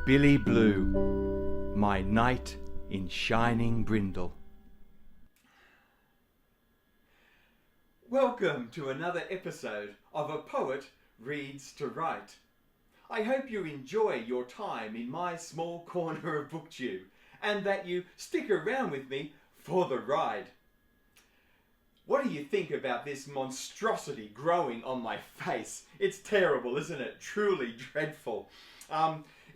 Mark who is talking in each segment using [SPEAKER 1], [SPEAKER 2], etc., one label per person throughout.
[SPEAKER 1] Billy Blue, my knight in shining brindle. Welcome to another episode of A Poet Reads to Write. I hope you enjoy your time in my small corner of BookTube and that you stick around with me for the ride. What do you think about this monstrosity growing on my face? It's terrible, isn't it? Truly dreadful.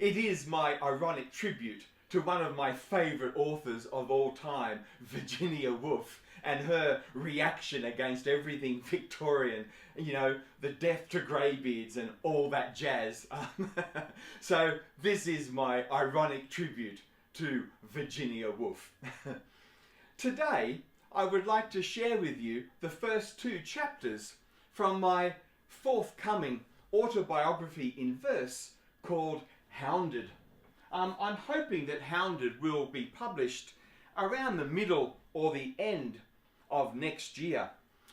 [SPEAKER 1] It is my ironic tribute to one of my favourite authors of all time, Virginia Woolf, and her reaction against everything Victorian, you know, the death to greybeards and all that jazz. So this is my ironic tribute to Virginia Woolf. Today, I would like to share with you the first two chapters from my forthcoming autobiography in verse called Hounded. I'm hoping that Hounded will be published around the middle or the end of next year.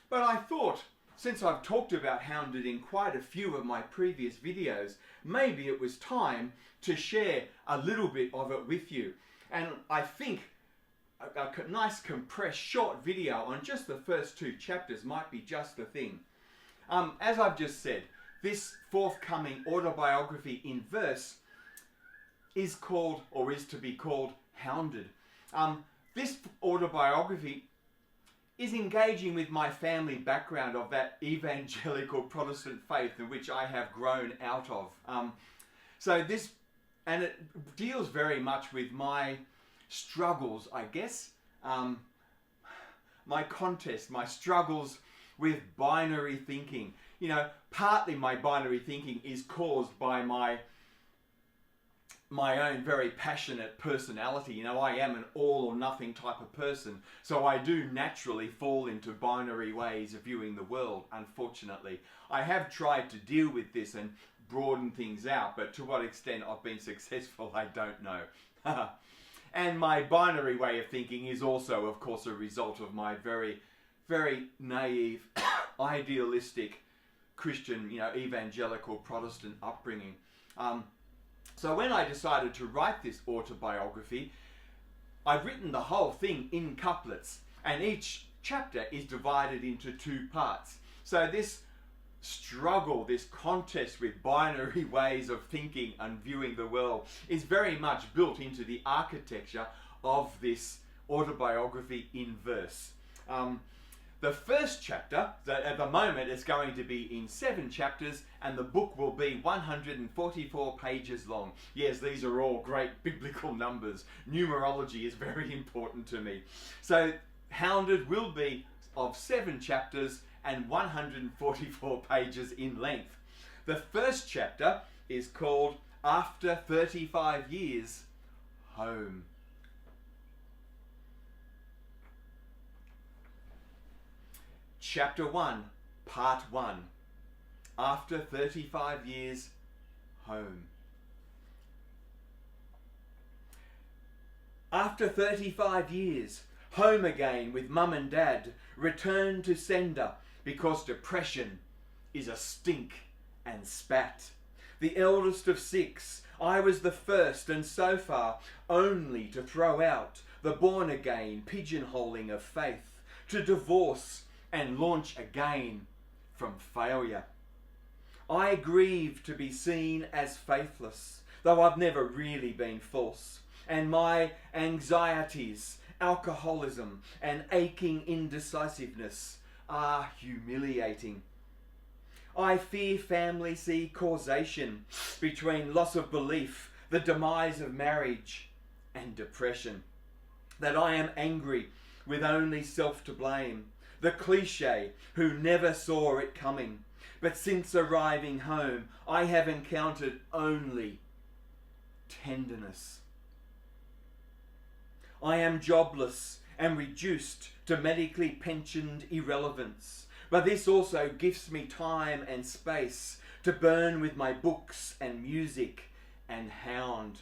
[SPEAKER 1] But I thought, since I've talked about Hounded in quite a few of my previous videos, maybe it was time to share a little bit of it with you. And I think a nice compressed short video on just the first two chapters might be just the thing. As I've just said, this forthcoming autobiography in verse is called, or is to be called, Hounded. This autobiography is engaging with my family background of that evangelical Protestant faith in which I have grown out of. And it deals very much with my struggles, I guess, my contest, my struggles with binary thinking. You know, partly my binary thinking is caused by my own very passionate personality. You know, I am an all or nothing type of person, so I do naturally fall into binary ways of viewing the world, unfortunately. I have tried to deal with this and broaden things out, but to what extent I've been successful, I don't know. And my binary way of thinking is also, of course, a result of my very, very naive, idealistic Christian, you know, evangelical Protestant upbringing. So when I decided to write this autobiography, I've written the whole thing in couplets, and each chapter is divided into two parts. So this struggle, this contest with binary ways of thinking and viewing the world is very much built into the architecture of this autobiography in verse. The first chapter, that at the moment is going to be in 7 chapters, and the book will be 144 pages long. Yes, these are all great biblical numbers. Numerology is very important to me. So Hounded will be of 7 chapters and 144 pages in length. The first chapter is called After 35 Years, Home. Chapter 1, Part 1. After 35 years, home. After 35 years, home again with mum and dad, return to sender because depression is a stink and spat. The eldest of 6, I was the first and so far only to throw out the born again pigeonholing of faith, to divorce and launch again from failure. I grieve to be seen as faithless, though I've never really been false, and my anxieties, alcoholism, and aching indecisiveness are humiliating. I fear family see causation between loss of belief, the demise of marriage, and depression. That I am angry with only self to blame, the cliche who never saw it coming. But since arriving home, I have encountered only tenderness. I am jobless and reduced to medically pensioned irrelevance, but this also gives me time and space to burn with my books and music and hound.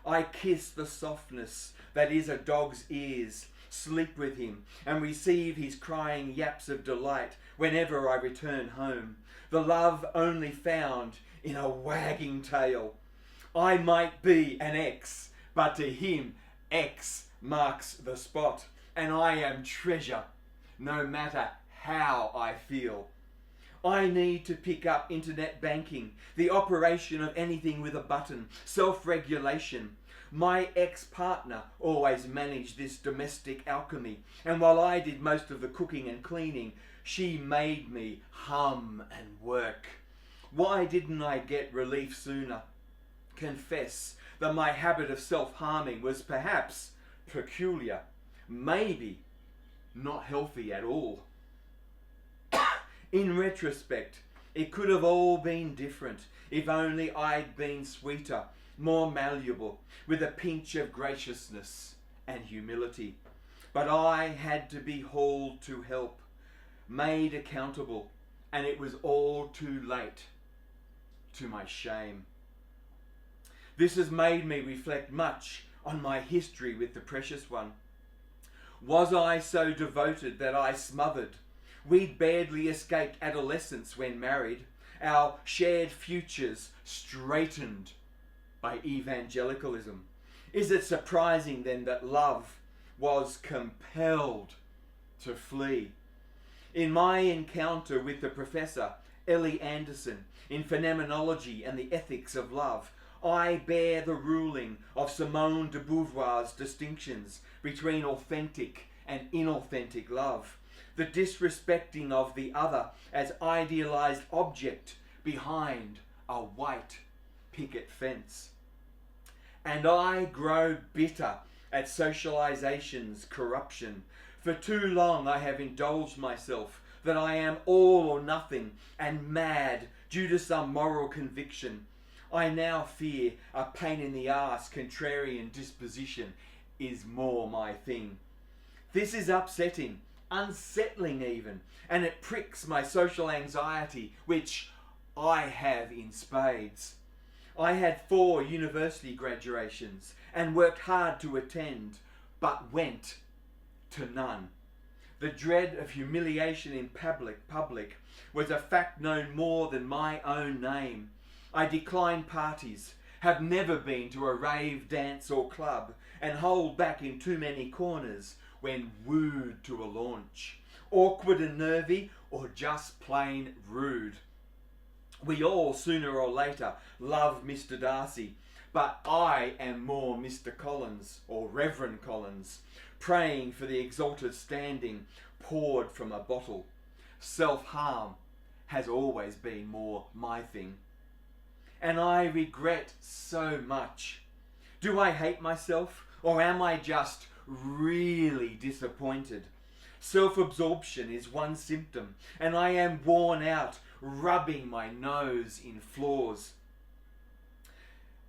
[SPEAKER 1] I kiss the softness that is a dog's ears, sleep with him, and receive his crying yaps of delight whenever I return home, the love only found in a wagging tail. I might be an X, but to him X marks the spot, and I am treasure, no matter how I feel. I need to pick up internet banking, the operation of anything with a button, self-regulation. My ex-partner always managed this domestic alchemy, and while I did most of the cooking and cleaning, she made me hum and work. Why didn't I get relief sooner? Confess that my habit of self-harming was perhaps peculiar, maybe not healthy at all. In retrospect, it could have all been different if only I'd been sweeter, more malleable, with a pinch of graciousness and humility. But I had to be hauled to help, made accountable, and it was all too late, to my shame. This has made me reflect much on my history with the precious one. Was I so devoted that I smothered? We'd barely escaped adolescence when married, our shared futures straightened by evangelicalism. Is it surprising then that love was compelled to flee? In my encounter with the professor, Ellie Anderson, in Phenomenology and the Ethics of Love, I bear the ruling of Simone de Beauvoir's distinctions between authentic and inauthentic love, the disrespecting of the other as idealized object behind a white picket fence. And I grow bitter at socialization's corruption. For too long I have indulged myself that I am all or nothing and mad due to some moral conviction. I now fear a pain in the arse contrarian disposition is more my thing. This is upsetting, unsettling even, and it pricks my social anxiety, which I have in spades. I had 4 university graduations and worked hard to attend, but went to none. The dread of humiliation in public was a fact known more than my own name. I decline parties, have never been to a rave, dance or club, and hold back in too many corners when wooed to a launch. Awkward and nervy, or just plain rude. We all, sooner or later, love Mr. Darcy, but I am more Mr. Collins, or Reverend Collins, praying for the exalted standing poured from a bottle. Self-harm has always been more my thing. And I regret so much. Do I hate myself, or am I just really disappointed? Self-absorption is one symptom, and I am worn out, rubbing my nose in floors.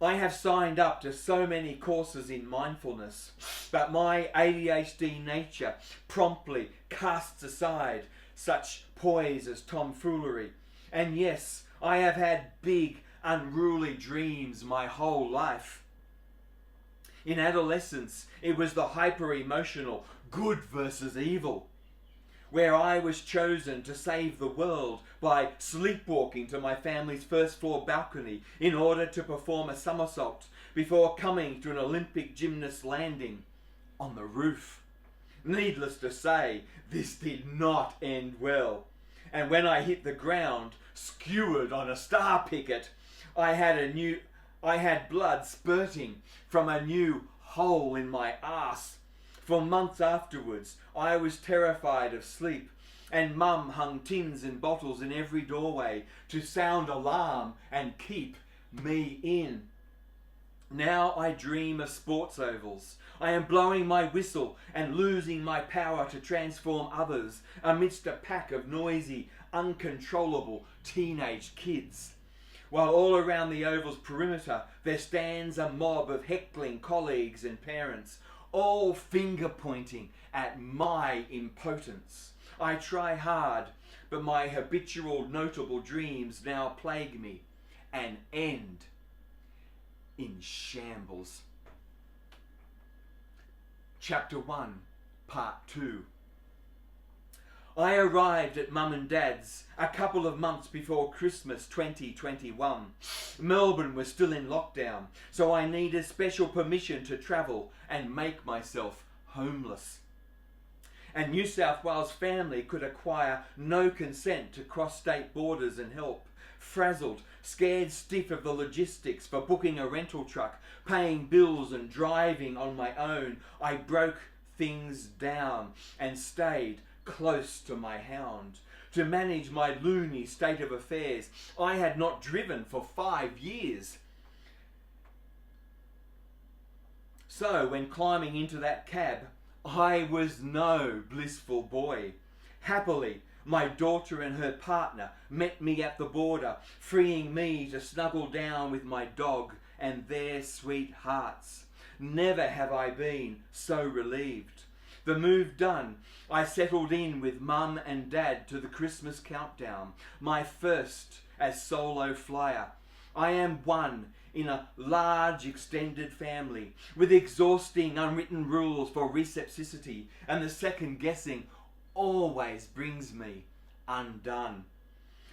[SPEAKER 1] I have signed up to so many courses in mindfulness, but my ADHD nature promptly casts aside such poise as tomfoolery. And yes, I have had big, unruly dreams my whole life. In adolescence, it was the hyper-emotional good versus evil, where I was chosen to save the world by sleepwalking to my family's first floor balcony in order to perform a somersault before coming to an Olympic gymnast landing on the roof. Needless to say, this did not end well. And when I hit the ground, skewered on a star picket, I had blood spurting from a new hole in my arse. For months afterwards, I was terrified of sleep, and Mum hung tins and bottles in every doorway to sound alarm and keep me in. Now I dream of sports ovals. I am blowing my whistle and losing my power to transform others amidst a pack of noisy, uncontrollable teenage kids. While all around the oval's perimeter there stands a mob of heckling colleagues and parents, all finger pointing at my impotence. I try hard, but my habitual notable dreams now plague me and end in shambles. Chapter 1, Part 2. I arrived at Mum and Dad's a couple of months before Christmas 2021. Melbourne was still in lockdown, so I needed special permission to travel and make myself homeless. And New South Wales family could acquire no consent to cross state borders and help. Frazzled, scared stiff of the logistics for booking a rental truck, paying bills and driving on my own, I broke things down and stayed close to my hound. To manage my loony state of affairs, I had not driven for 5 years. So when climbing into that cab, I was no blissful boy. Happily, my daughter and her partner met me at the border, freeing me to snuggle down with my dog and their sweet hearts. Never have I been so relieved. The move done, I settled in with Mum and Dad to the Christmas countdown, my first as solo flyer. I am one in a large extended family with exhausting unwritten rules for receptivity, and the second guessing always brings me undone.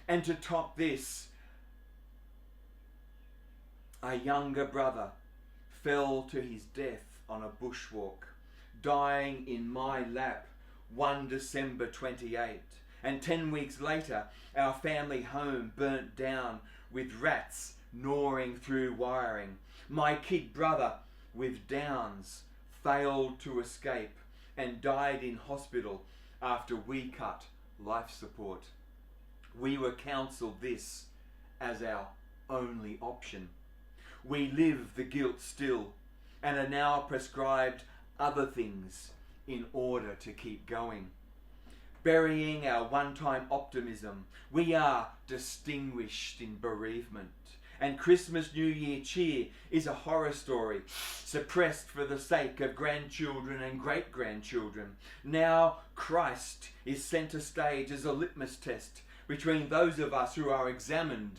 [SPEAKER 1] And to top this, a younger brother fell to his death on a bushwalk, dying in my lap 1 December 28, and 10 weeks later our family home burnt down with rats gnawing through wiring. My kid brother with Downs failed to escape and died in hospital after we cut life support. We were counselled this as our only option. We live the guilt still and are now prescribed other things in order to keep going. Burying our one-time optimism, we are distinguished in bereavement. And Christmas New Year cheer is a horror story, suppressed for the sake of grandchildren and great-grandchildren. Now Christ is centre stage as a litmus test between those of us who are examined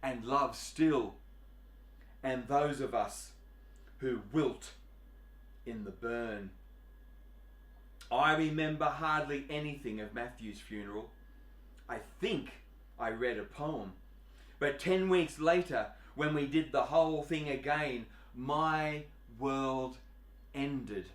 [SPEAKER 1] and love still, and those of us who wilt in the burn. I remember hardly anything of Matthew's funeral. I think I read a poem. But 10 weeks later, when we did the whole thing again, my world ended.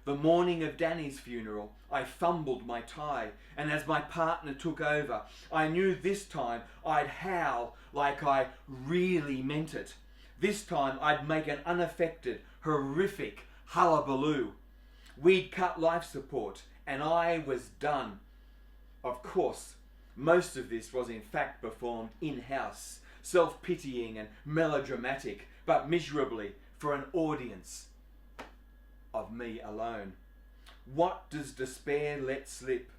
[SPEAKER 1] The morning of Danny's funeral, I fumbled my tie, and as my partner took over, I knew this time I'd howl like I really meant it. This time I'd make an unaffected, horrific hullabaloo. We'd cut life support, and I was done. Of course, most of this was in fact performed in-house, self-pitying and melodramatic, but miserably for an audience of me alone. What does despair let slip?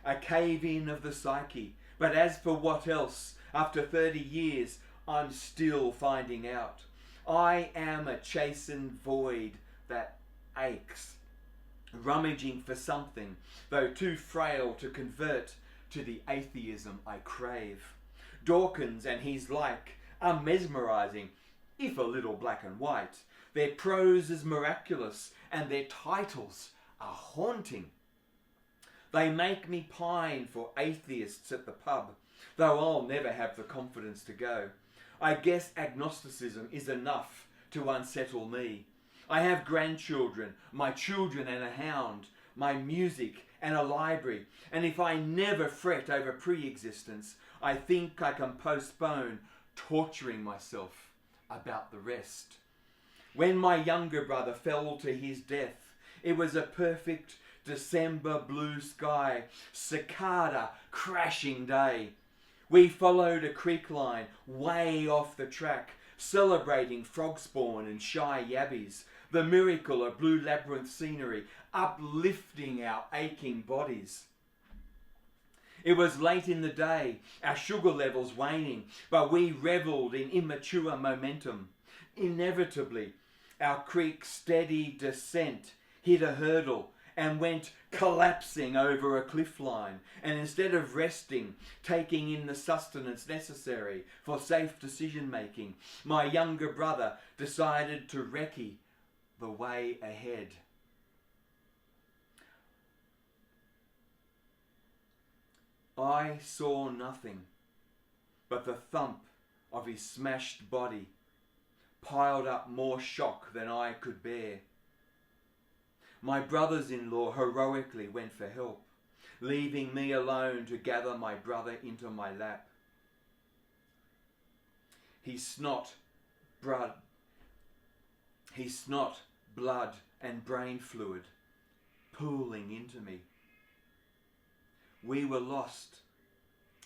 [SPEAKER 1] A cave-in of the psyche. But as for what else, after 30 years, I'm still finding out. I am a chastened void that aches, rummaging for something, though too frail to convert to the atheism I crave. Dawkins and his like are mesmerising, if a little black and white. Their prose is miraculous, and their titles are haunting. They make me pine for atheists at the pub, though I'll never have the confidence to go. I guess agnosticism is enough to unsettle me. I have grandchildren, my children and a hound, my music and a library, and if I never fret over pre-existence, I think I can postpone torturing myself about the rest. When my younger brother fell to his death, it was a perfect December blue sky, cicada crashing day. We followed a creek line way off the track, celebrating frog spawn and shy yabbies, the miracle of blue labyrinth scenery, uplifting our aching bodies. It was late in the day, our sugar levels waning, but we revelled in immature momentum. Inevitably, Our creek's steady descent hit a hurdle and went collapsing over a cliff line. And instead of resting, taking in the sustenance necessary for safe decision making, my younger brother decided to recce the way ahead. I saw nothing but the thump of his smashed body piled up more shock than I could bear. My brothers-in-law heroically went for help, leaving me alone to gather my brother into my lap. His snot, blood, and brain fluid pooling into me. We were lost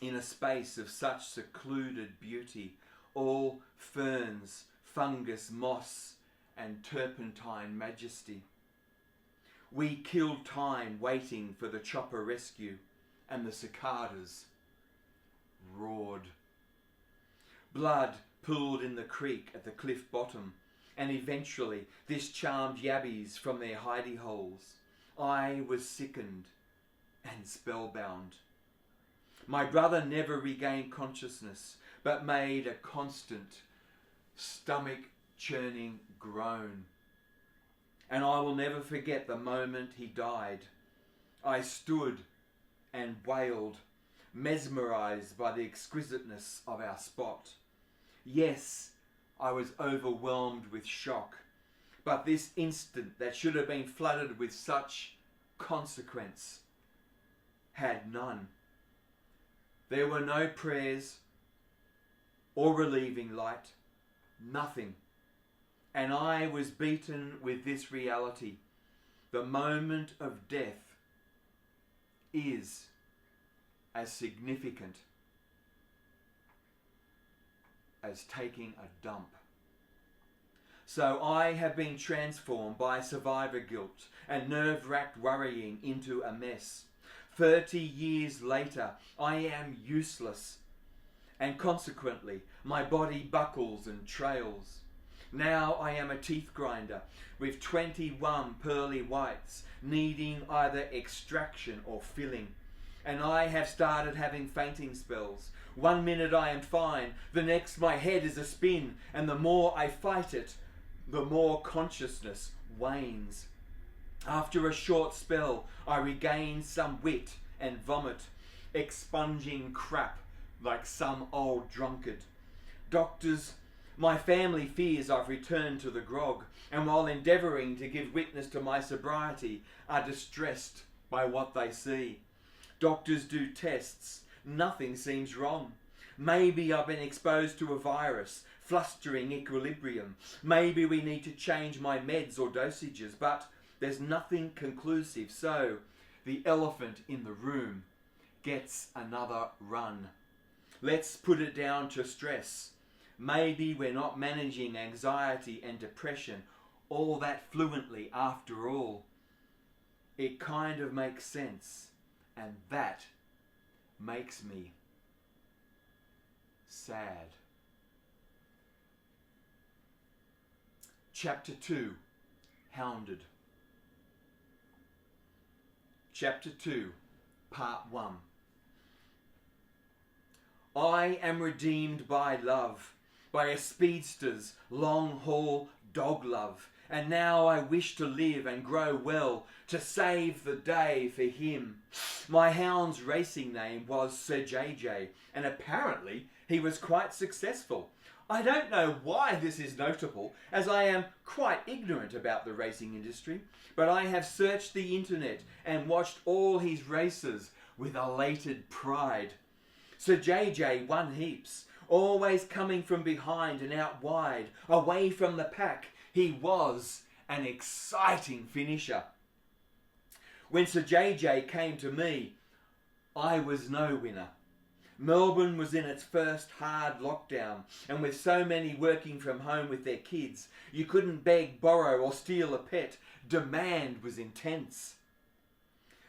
[SPEAKER 1] in a space of such secluded beauty, all ferns, fungus, moss, and turpentine majesty. We killed time waiting for the chopper rescue, and the cicadas roared. Blood pooled in the creek at the cliff bottom, and eventually discharged yabbies from their hidey holes. I was sickened and spellbound. My brother never regained consciousness, but made a constant stomach-churning groan. And I will never forget the moment he died. I stood and wailed, mesmerized by the exquisiteness of our spot. Yes, I was overwhelmed with shock, but this instant that should have been flooded with such consequence had none. There were no prayers or relieving light, nothing. And I was beaten with this reality. The moment of death is as significant as taking a dump. So I have been transformed by survivor guilt and nerve-wracked worrying into a mess. 30 years later, I am useless, and consequently, my body buckles and trails. Now I am a teeth grinder with 21 pearly whites needing either extraction or filling. And I have started having fainting spells. 1 minute I am fine, the next my head is a spin, and the more I fight it, the more consciousness wanes. After a short spell, I regain some wit and vomit, expunging crap like some old drunkard. Doctors, my family fears I've returned to the grog, and while endeavouring to give witness to my sobriety, are distressed by what they see. Doctors do tests. Nothing seems wrong. Maybe I've been exposed to a virus, flustering equilibrium. Maybe we need to change my meds or dosages, but there's nothing conclusive. So the elephant in the room gets another run. Let's put it down to stress. Maybe we're not managing anxiety and depression all that fluently after all. It kind of makes sense, and that makes me sad. Chapter 2, Hounded. Chapter 2, Part 1. I am redeemed by love, by a speedster's long-haul dog love, and now I wish to live and grow well, to save the day for him. My hound's racing name was Sir JJ, and apparently he was quite successful. I don't know why this is notable, as I am quite ignorant about the racing industry, but I have searched the internet and watched all his races with elated pride. Sir JJ won heaps, always coming from behind and out wide, away from the pack. He was an exciting finisher. When Sir JJ came to me, I was no winner. Melbourne was in its first hard lockdown, and with so many working from home with their kids, you couldn't beg, borrow or steal a pet. Demand was intense.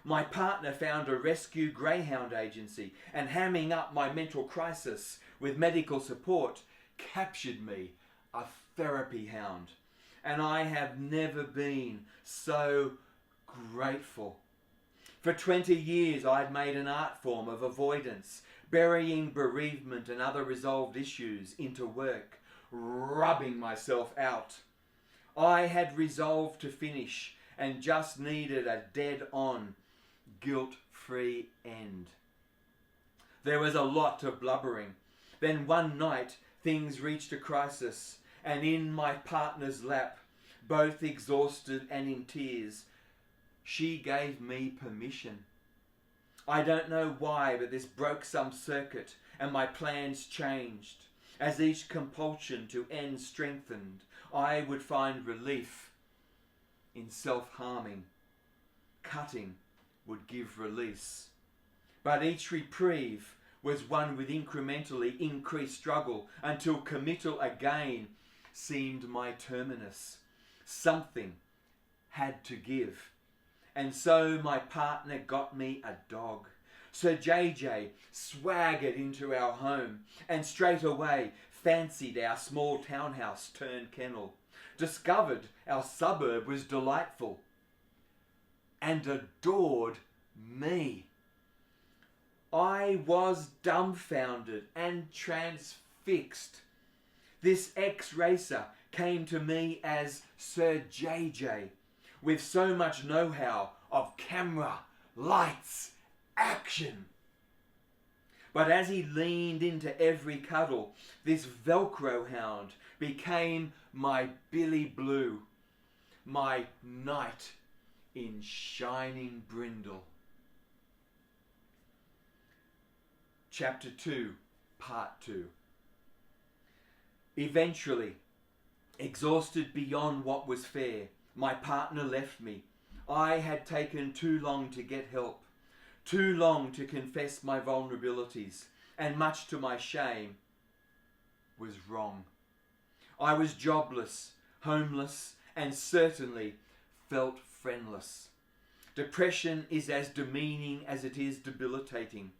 [SPEAKER 1] My partner found a rescue greyhound agency, and hamming up my mental crisis with medical support, captured me a therapy hound. and I have never been so grateful. For 20 years I'd made an art form of avoidance, burying bereavement and other resolved issues into work, rubbing myself out. I had resolved to finish and just needed a dead-on, guilt-free end. There was a lot of blubbering. Then one night things reached a crisis, and in my partner's lap, both exhausted and in tears, she gave me permission. I don't know why, but this broke some circuit and my plans changed. As each compulsion to end strengthened, I would find relief in self-harming. Cutting would give release. But each reprieve was one with incrementally increased struggle until committal again seemed my terminus. Something had to give. And so my partner got me a dog. Sir JJ swaggered into our home and straight away fancied our small townhouse turned kennel, discovered our suburb was delightful, and adored me. I was dumbfounded and transfixed. This ex-racer came to me as Sir JJ, with so much know-how of camera, lights, action. But as he leaned into every cuddle, this Velcro hound became my Billy Blue, my knight in shining brindle. Chapter 2, Part 2. Eventually, exhausted beyond what was fair, my partner left me. I had taken too long to get help, too long to confess my vulnerabilities, and much to my shame, was wrong. I was jobless, homeless, and certainly felt friendless. Depression is as demeaning as it is debilitating.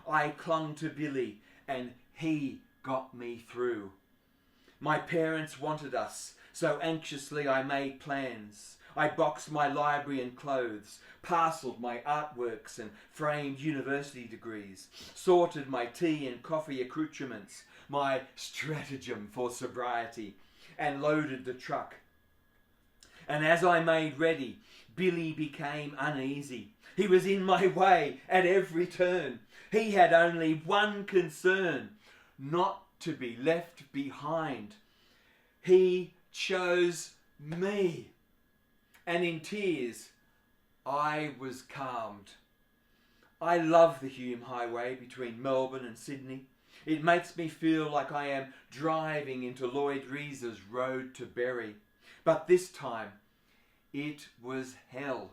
[SPEAKER 1] I clung to Billy, and he got me through. My parents wanted us, so anxiously I made plans. I boxed my library and clothes, parcelled my artworks and framed university degrees, sorted my tea and coffee accoutrements, my stratagem for sobriety, and loaded the truck. And as I made ready, Billy became uneasy. He was in my way at every turn. He had only one concern, not to be left behind. He chose me. And in tears, I was calmed. I love the Hume Highway between Melbourne and Sydney. It makes me feel like I am driving into Lloyd Reese's Road to Bury. But this time, it was hell.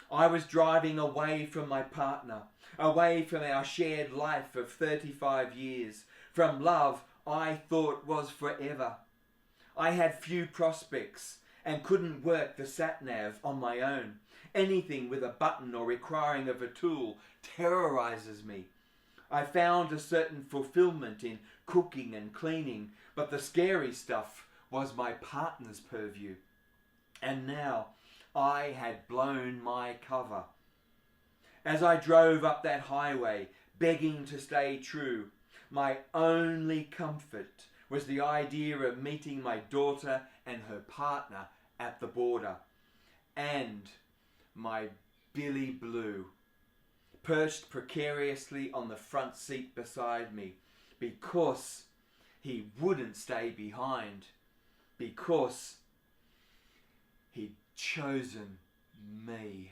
[SPEAKER 1] I was driving away from my partner, away from our shared life of 35 years, from love I thought was forever. I had few prospects and couldn't work the sat-nav on my own. Anything with a button or requiring of a tool terrorizes me. I found a certain fulfillment in cooking and cleaning, but the scary stuff was my partner's purview. And now I had blown my cover. As I drove up that highway, begging to stay true, my only comfort was the idea of meeting my daughter and her partner at the border, and my Billy Blue, perched precariously on the front seat beside me, because he wouldn't stay behind, because he'd chosen me.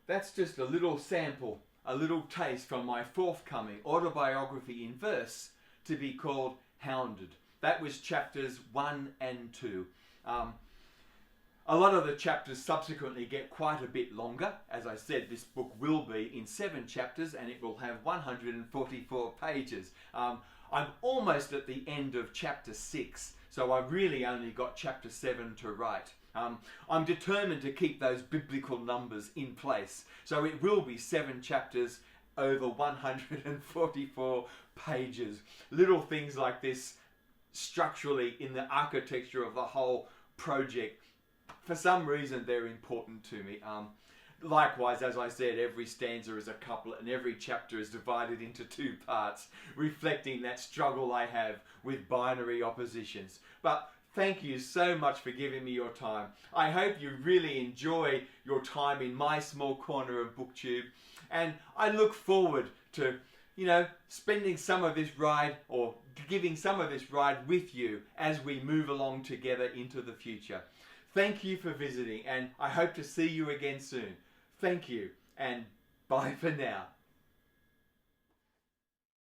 [SPEAKER 1] That's just a little sample, a little taste from my forthcoming autobiography in verse, to be called Hounded. That was chapters 1 and 2. A lot of the chapters subsequently get quite a bit longer. As I said, this book will be in 7 chapters and it will have 144 pages. I'm almost at the end of chapter 6, so I've really only got chapter 7 to write. I'm determined to keep those biblical numbers in place, so it will be 7 chapters over 144 pages. Little things like this structurally in the architecture of the whole project, for some reason they're important to me. Likewise, as I said, every stanza is a couplet and every chapter is divided into 2 parts, reflecting that struggle I have with binary oppositions. But thank you so much for giving me your time. I hope you really enjoy your time in my small corner of BookTube, and I look forward to, spending some of this ride, or giving some of this ride with you as we move along together into the future. Thank you for visiting, and I hope to see you again soon. Thank you, and bye for now.